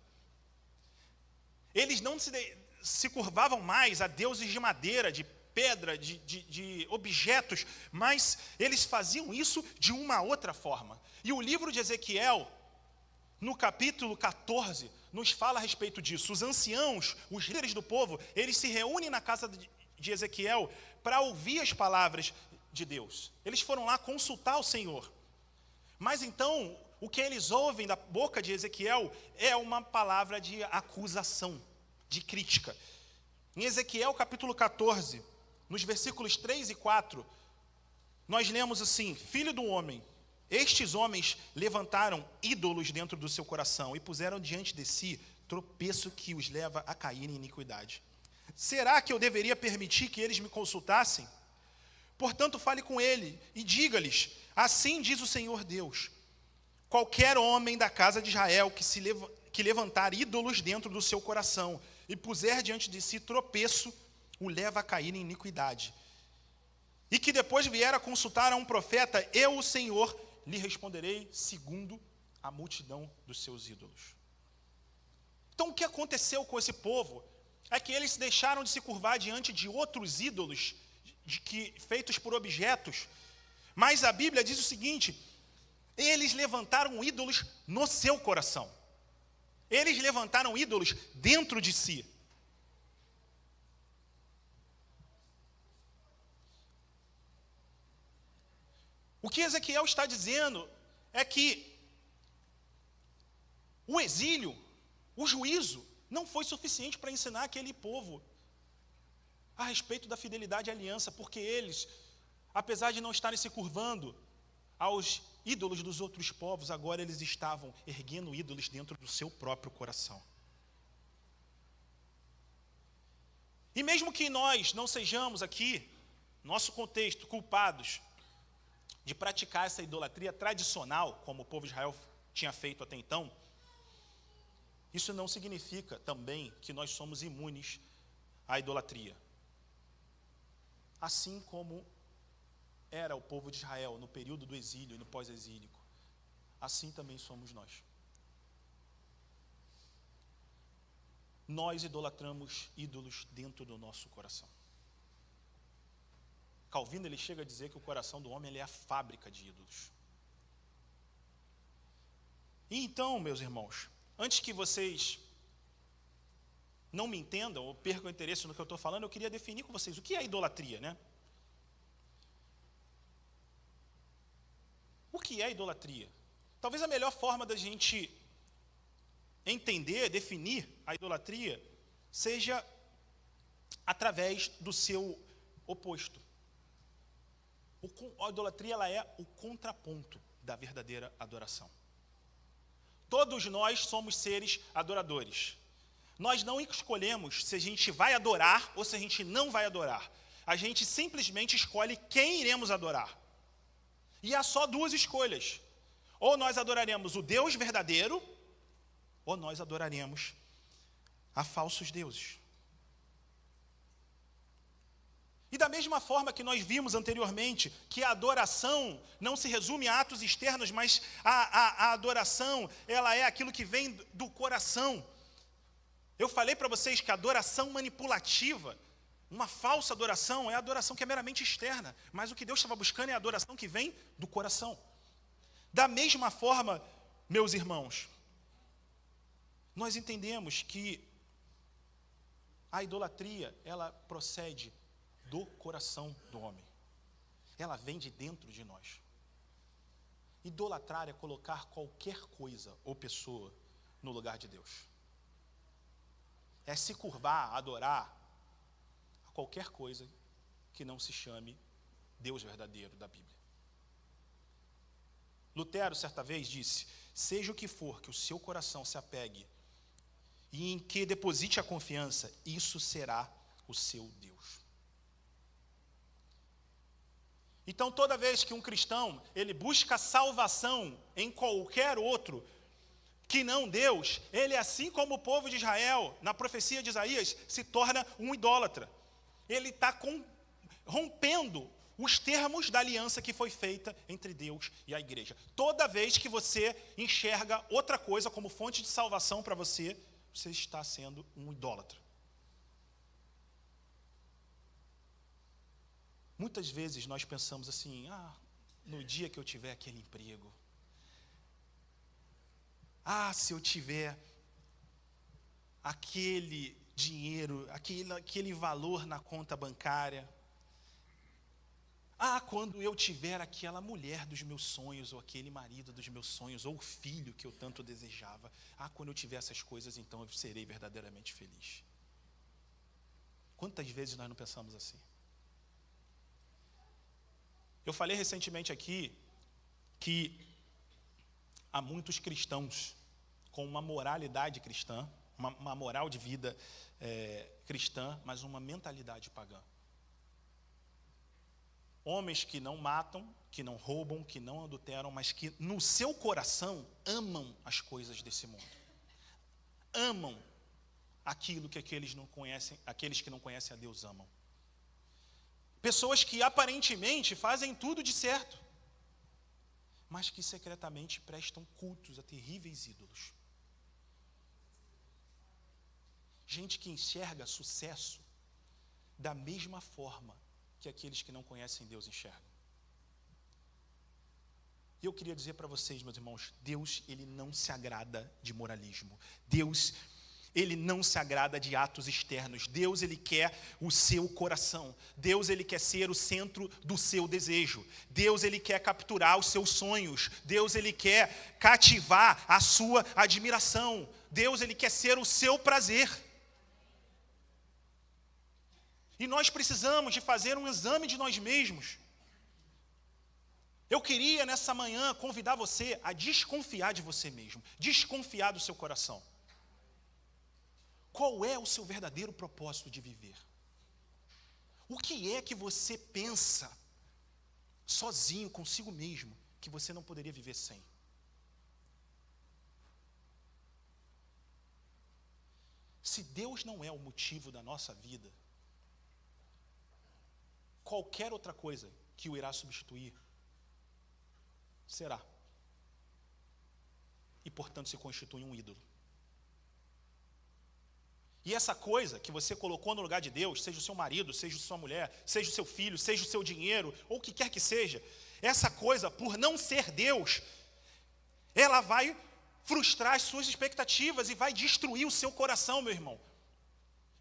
Eles não se curvavam mais a deuses de madeira, de pedra, de objetos, mas eles faziam isso de uma outra forma. E o livro de Ezequiel, no capítulo 14, nos fala a respeito disso. Os anciãos, os líderes do povo, eles se reúnem na casa de Ezequiel para ouvir as palavras de Deus. Eles foram lá consultar o Senhor. Mas então, o que eles ouvem da boca de Ezequiel é uma palavra de acusação, de crítica. Em Ezequiel capítulo 14, nos versículos 3 e 4, nós lemos assim: Filho do homem, estes homens levantaram ídolos dentro do seu coração e puseram diante de si tropeço que os leva a cair em iniquidade. Será que eu deveria permitir que eles me consultassem? Portanto, fale com ele e diga-lhes: assim diz o Senhor Deus, qualquer homem da casa de Israel que levantar ídolos dentro do seu coração e puser diante de si tropeço, o leva a cair em iniquidade. E que depois vier a consultar a um profeta, eu, o Senhor, lhe responderei segundo a multidão dos seus ídolos. Então, o que aconteceu com esse povo é que eles deixaram de se curvar diante de outros ídolos feitos por objetos, mas a Bíblia diz o seguinte: eles levantaram ídolos no seu coração. Eles levantaram ídolos dentro de si. O que Ezequiel está dizendo é que o exílio, o juízo, não foi suficiente para ensinar aquele povo a respeito da fidelidade à aliança, porque eles, apesar de não estarem se curvando aos ídolos dos outros povos, agora eles estavam erguendo ídolos dentro do seu próprio coração. E mesmo que nós não sejamos aqui, nosso contexto, culpados de praticar essa idolatria tradicional, como o povo de Israel tinha feito até então, isso não significa também que nós somos imunes à idolatria. Assim como era o povo de Israel no período do exílio e no pós-exílico, assim também somos nós. Nós idolatramos ídolos dentro do nosso coração. Calvino ele chega a dizer que o coração do homem ele é a fábrica de ídolos. E então, meus irmãos, antes que vocês não me entendam ou percam o interesse no que eu estou falando, eu queria definir com vocês o que é idolatria, né? O que é idolatria? Talvez a melhor forma da gente entender, definir a idolatria, seja através do seu oposto. A idolatria ela é o contraponto da verdadeira adoração. Todos nós somos seres adoradores. Nós não escolhemos se a gente vai adorar ou se a gente não vai adorar. A gente simplesmente escolhe quem iremos adorar. E há só duas escolhas. Ou nós adoraremos o Deus verdadeiro, ou nós adoraremos a falsos deuses. E da mesma forma que nós vimos anteriormente, que a adoração não se resume a atos externos, mas a adoração, ela é aquilo que vem do coração. Eu falei para vocês que a adoração manipulativa, uma falsa adoração, é a adoração que é meramente externa, mas o que Deus estava buscando é a adoração que vem do coração. Da mesma forma, meus irmãos, nós entendemos que a idolatria, ela procede do coração do homem. Ela vem de dentro de nós. Idolatrar é colocar qualquer coisa ou pessoa no lugar de Deus. É se curvar, adorar a qualquer coisa que não se chame Deus verdadeiro da Bíblia. Lutero, certa vez, disse: seja o que for que o seu coração se apegue e em que deposite a confiança, isso será o seu Deus. Então, toda vez que um cristão ele busca salvação em qualquer outro que não Deus, ele, assim como o povo de Israel, na profecia de Isaías, se torna um idólatra. Ele está rompendo os termos da aliança que foi feita entre Deus e a igreja. Toda vez que você enxerga outra coisa como fonte de salvação para você, você está sendo um idólatra. Muitas vezes nós pensamos assim: no dia que eu tiver aquele emprego, se eu tiver aquele dinheiro, aquele valor na conta bancária, quando eu tiver aquela mulher dos meus sonhos, ou aquele marido dos meus sonhos, ou o filho que eu tanto desejava, quando eu tiver essas coisas, então eu serei verdadeiramente feliz. Quantas vezes nós não pensamos assim? Eu falei recentemente aqui que há muitos cristãos com uma moralidade cristã, uma moral de vida cristã, mas uma mentalidade pagã. Homens que não matam, que não roubam, que não adulteram, mas que no seu coração amam as coisas desse mundo. Amam aquilo que aqueles que não conhecem a Deus amam. Pessoas que aparentemente fazem tudo de certo, mas que secretamente prestam cultos a terríveis ídolos. Gente que enxerga sucesso da mesma forma que aqueles que não conhecem Deus enxergam. E eu queria dizer para vocês, meus irmãos, Deus, ele não se agrada de moralismo. Deus, ele não se agrada de atos externos. Deus, ele quer o seu coração. Deus, ele quer ser o centro do seu desejo. Deus, ele quer capturar os seus sonhos. Deus, ele quer cativar a sua admiração. Deus, ele quer ser o seu prazer. E nós precisamos de fazer um exame de nós mesmos. Eu queria, nessa manhã, convidar você a desconfiar de você mesmo. Desconfiar do seu coração. Qual é o seu verdadeiro propósito de viver? O que é que você pensa sozinho, consigo mesmo, que você não poderia viver sem? Se Deus não é o motivo da nossa vida, qualquer outra coisa que o irá substituir será. E, portanto, se constitui um ídolo. E essa coisa que você colocou no lugar de Deus, seja o seu marido, seja a sua mulher, seja o seu filho, seja o seu dinheiro, ou o que quer que seja, essa coisa, por não ser Deus, ela vai frustrar as suas expectativas e vai destruir o seu coração, meu irmão.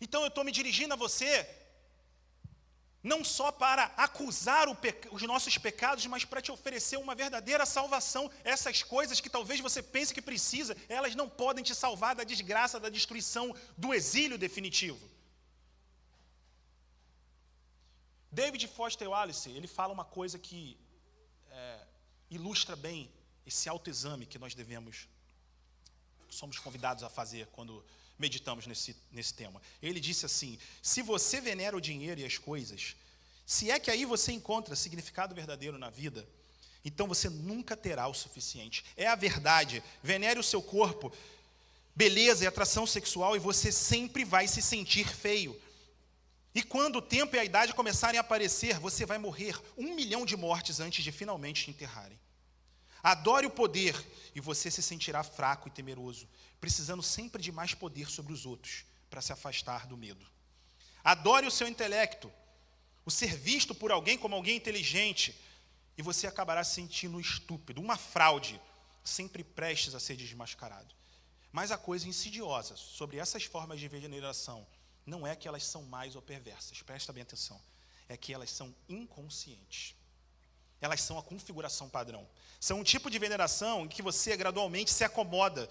Então eu estou me dirigindo a você, não só para acusar os nossos pecados, mas para te oferecer uma verdadeira salvação. Essas coisas que talvez você pense que precisa, elas não podem te salvar da desgraça, da destruição, do exílio definitivo. David Foster Wallace, ele fala uma coisa que ilustra bem esse autoexame que nós somos convidados a fazer quando meditamos nesse tema. Ele disse assim: se você venera o dinheiro e as coisas, se é que aí você encontra significado verdadeiro na vida, então você nunca terá o suficiente. É a verdade. Venere o seu corpo, beleza e atração sexual, e você sempre vai se sentir feio. E quando o tempo e a idade começarem a aparecer, você vai morrer 1 milhão de mortes antes de finalmente te enterrarem. Adore o poder e você se sentirá fraco e temeroso, precisando sempre de mais poder sobre os outros, para se afastar do medo. Adore o seu intelecto, o ser visto por alguém como alguém inteligente, e você acabará se sentindo estúpido, uma fraude, sempre prestes a ser desmascarado. Mas a coisa insidiosa sobre essas formas de veneração não é que elas são mais ou perversas, presta bem atenção, é que elas são inconscientes. Elas são a configuração padrão. São um tipo de veneração em que você gradualmente se acomoda,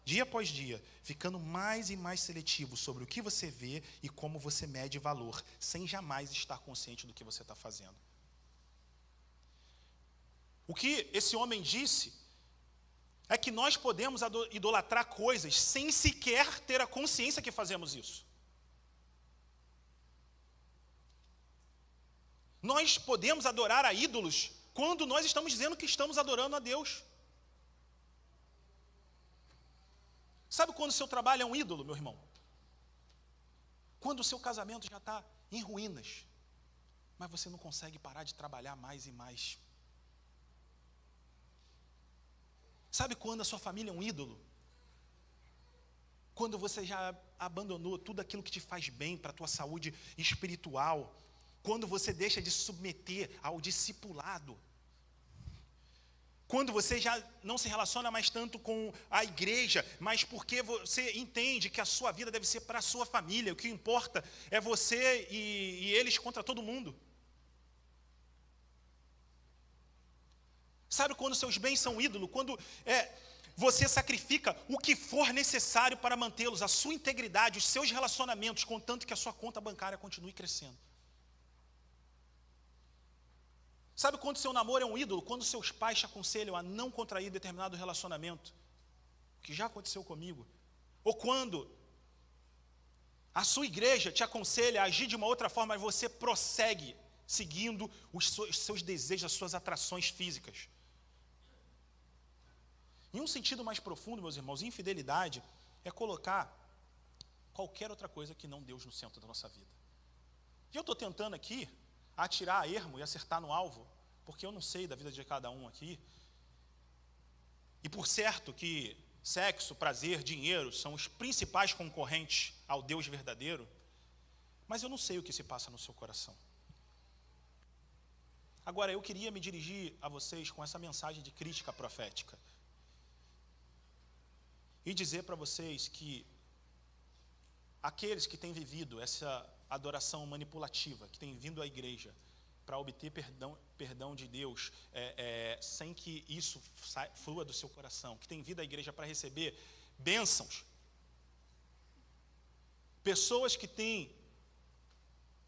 dia após dia, ficando mais e mais seletivo sobre o que você vê e como você mede valor, sem jamais estar consciente do que você está fazendo. O que esse homem disse é que nós podemos idolatrar coisas sem sequer ter a consciência que fazemos isso. Nós podemos adorar a ídolos quando nós estamos dizendo que estamos adorando a Deus. Sabe quando o seu trabalho é um ídolo, meu irmão? Quando o seu casamento já está em ruínas, mas você não consegue parar de trabalhar mais e mais. Sabe quando a sua família é um ídolo? Quando você já abandonou tudo aquilo que te faz bem para a tua saúde espiritual. Quando você deixa de se submeter ao discipulado. Quando você já não se relaciona mais tanto com a igreja, mas porque você entende que a sua vida deve ser para a sua família. O que importa é você e eles contra todo mundo. Sabe quando seus bens são ídolo? Quando você sacrifica o que for necessário para mantê-los, a sua integridade, os seus relacionamentos, contanto que a sua conta bancária continue crescendo. Sabe quando seu namoro é um ídolo? Quando seus pais te aconselham a não contrair determinado relacionamento, o que já aconteceu comigo. Ou quando a sua igreja te aconselha a agir de uma outra forma, mas você prossegue seguindo os seus desejos, as suas atrações físicas. Em um sentido mais profundo, meus irmãos, infidelidade é colocar qualquer outra coisa que não Deus no centro da nossa vida. E eu estou tentando aqui atirar a ermo e acertar no alvo, porque eu não sei da vida de cada um aqui. E por certo que sexo, prazer, dinheiro são os principais concorrentes ao Deus verdadeiro, mas eu não sei o que se passa no seu coração. Agora, eu queria me dirigir a vocês com essa mensagem de crítica profética e dizer para vocês que aqueles que têm vivido essa adoração manipulativa, que têm vindo à igreja para obter perdão de Deus, sem que isso flua do seu coração, que têm vindo à igreja para receber bênçãos, pessoas que têm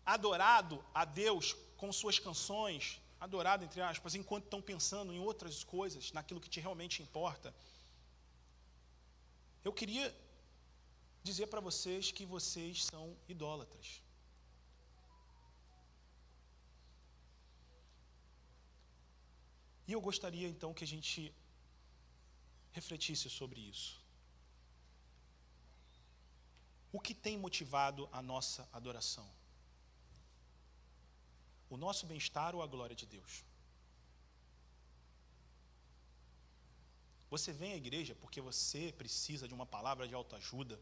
adorado a Deus com suas canções, adorado entre aspas, enquanto estão pensando em outras coisas, naquilo que te realmente importa, eu queria dizer para vocês que vocês são idólatras. E eu gostaria então que a gente refletisse sobre isso. O que tem motivado a nossa adoração? O nosso bem-estar ou a glória de Deus? Você vem à igreja porque você precisa de uma palavra de autoajuda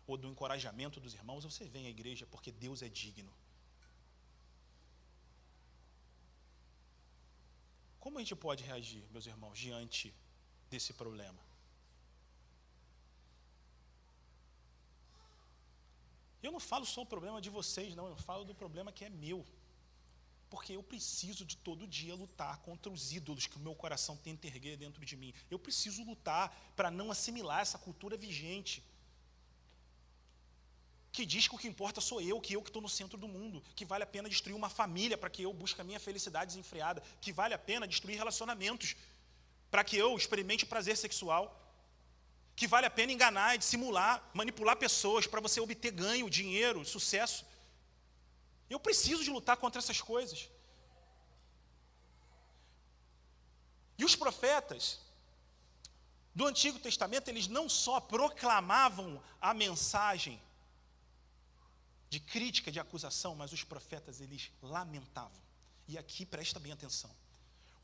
ou do encorajamento dos irmãos, ou você vem à igreja porque Deus é digno? Como a gente pode reagir, meus irmãos, diante desse problema? Eu não falo só o problema de vocês, não, eu falo do problema que é meu. Porque eu preciso de todo dia lutar contra os ídolos que o meu coração tenta erguer dentro de mim. Eu preciso lutar para não assimilar essa cultura vigente, que diz que o que importa sou eu, que estou no centro do mundo, que vale a pena destruir uma família para que eu busque a minha felicidade desenfreada, que vale a pena destruir relacionamentos para que eu experimente prazer sexual, que vale a pena enganar, dissimular, manipular pessoas para você obter ganho, dinheiro, sucesso. Eu preciso de lutar contra essas coisas. E os profetas do Antigo Testamento, eles não só proclamavam a mensagem de crítica, de acusação, mas os profetas, eles lamentavam. E aqui, presta bem atenção.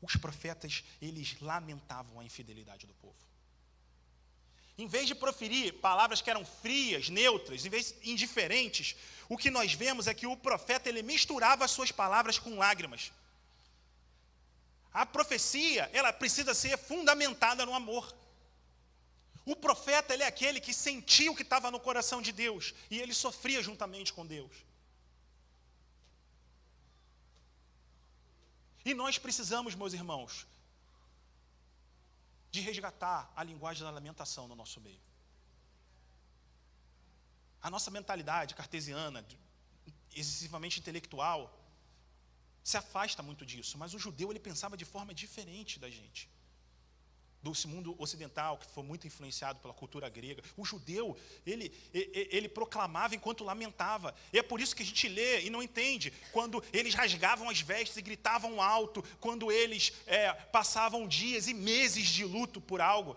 Os profetas, eles lamentavam a infidelidade do povo. Em vez de proferir palavras que eram frias, neutras, em vez de indiferentes, o que nós vemos é que o profeta, ele misturava as suas palavras com lágrimas. A profecia, ela precisa ser fundamentada no amor. O profeta, ele é aquele que sentia o que estava no coração de Deus, e ele sofria juntamente com Deus. E nós precisamos, meus irmãos, de resgatar a linguagem da lamentação no nosso meio. A nossa mentalidade cartesiana, excessivamente intelectual, se afasta muito disso, mas o judeu, ele pensava de forma diferente da gente. Do mundo ocidental, que foi muito influenciado pela cultura grega. O judeu, ele proclamava enquanto lamentava. E é por isso que a gente lê e não entende. Quando eles rasgavam as vestes e gritavam alto, quando eles passavam dias e meses de luto por algo.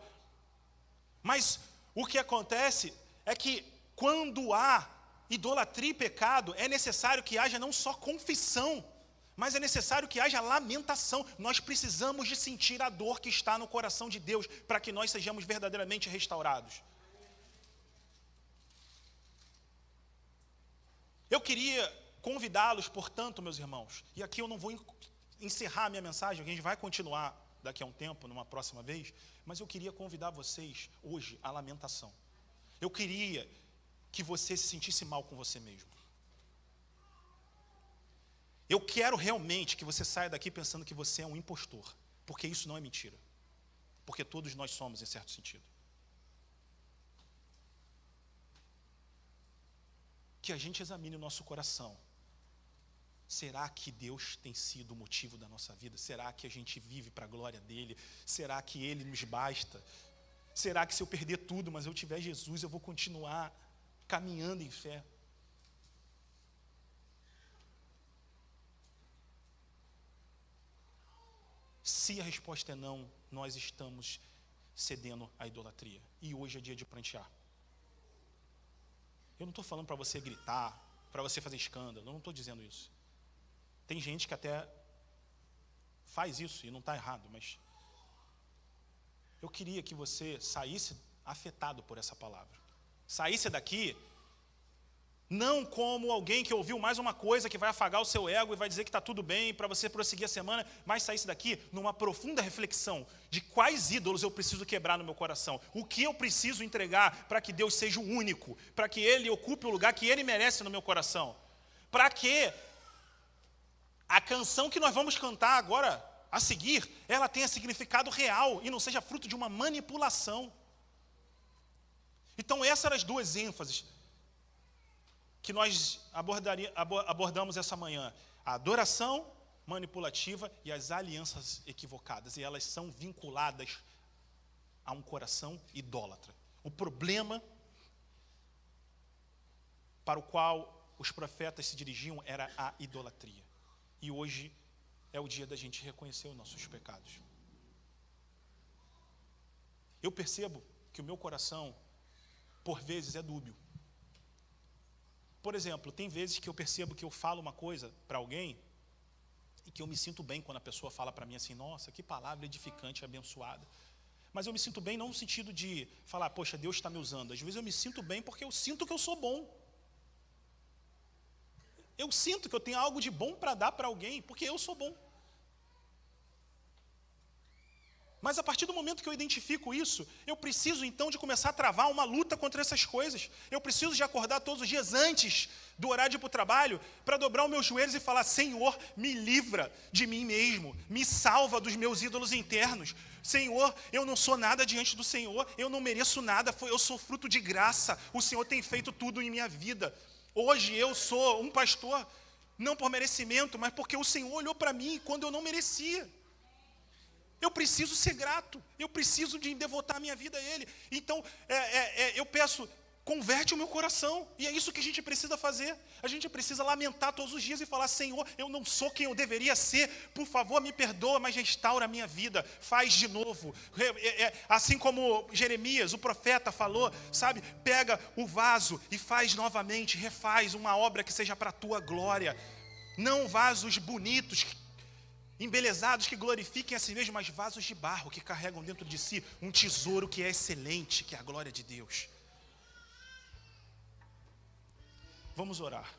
Mas o que acontece é que quando há idolatria e pecado, é necessário que haja não só confissão, mas é necessário que haja lamentação. Nós precisamos de sentir a dor que está no coração de Deus para que nós sejamos verdadeiramente restaurados. Eu queria convidá-los, portanto, meus irmãos, e aqui eu não vou encerrar a minha mensagem, a gente vai continuar daqui a um tempo, numa próxima vez, mas eu queria convidar vocês hoje à lamentação. Eu queria que você se sentisse mal com você mesmo. Eu quero realmente que você saia daqui pensando que você é um impostor, porque isso não é mentira. Porque todos nós somos, em certo sentido. Que a gente examine o nosso coração. Será que Deus tem sido o motivo da nossa vida? Será que a gente vive para a glória dEle? Será que Ele nos basta? Será que se eu perder tudo, mas eu tiver Jesus, eu vou continuar caminhando em fé? Se a resposta é não, nós estamos cedendo à idolatria. E hoje é dia de prantear. Eu não estou falando para você gritar, para você fazer escândalo, eu não estou dizendo isso. Tem gente que até faz isso e não está errado, mas eu queria que você saísse afetado por essa palavra. Saísse daqui não como alguém que ouviu mais uma coisa que vai afagar o seu ego e vai dizer que está tudo bem para você prosseguir a semana, mas saísse daqui numa profunda reflexão de quais ídolos eu preciso quebrar no meu coração, o que eu preciso entregar para que Deus seja o único, para que Ele ocupe o lugar que Ele merece no meu coração, para que a canção que nós vamos cantar agora, a seguir, ela tenha significado real e não seja fruto de uma manipulação. Então essas eram as duas ênfases que nós abordamos essa manhã: a adoração manipulativa e as alianças equivocadas, e elas são vinculadas a um coração idólatra. O problema para o qual os profetas se dirigiam era a idolatria. E hoje é o dia da gente reconhecer os nossos pecados. eu percebo que o meu coração, por vezes, é dúbio. Por exemplo, tem vezes que eu percebo que eu falo uma coisa para alguém e que eu me sinto bem quando a pessoa fala para mim assim, nossa, que palavra edificante e abençoada. Mas eu me sinto bem não no sentido de falar, poxa, Deus está me usando. Às vezes eu me sinto bem porque eu sinto que eu sou bom. Eu sinto que eu tenho algo de bom para dar para alguém, porque eu sou bom. Mas a partir do momento que eu identifico isso, eu preciso então de começar a travar uma luta contra essas coisas. Eu preciso de acordar todos os dias antes do horário de ir para o trabalho, para dobrar os meus joelhos e falar, Senhor, me livra de mim mesmo, me salva dos meus ídolos internos. Senhor, eu não sou nada diante do Senhor, eu não mereço nada, eu sou fruto de graça, o Senhor tem feito tudo em minha vida. Hoje eu sou um pastor, não por merecimento, mas porque o Senhor olhou para mim quando eu não merecia. Eu preciso ser grato, eu preciso de devotar minha vida a Ele. Então, eu peço, converte o meu coração, e é isso que a gente precisa fazer. A gente precisa lamentar todos os dias e falar, Senhor, eu não sou quem eu deveria ser, por favor, me perdoa, mas restaura a minha vida, faz de novo. Assim como Jeremias, o profeta, falou, sabe, pega o vaso e faz novamente, refaz uma obra que seja para a tua glória. Não vasos bonitos, embelezados que glorifiquem a si mesmos, mas vasos de barro que carregam dentro de si um tesouro que é excelente, que é a glória de Deus. Vamos orar.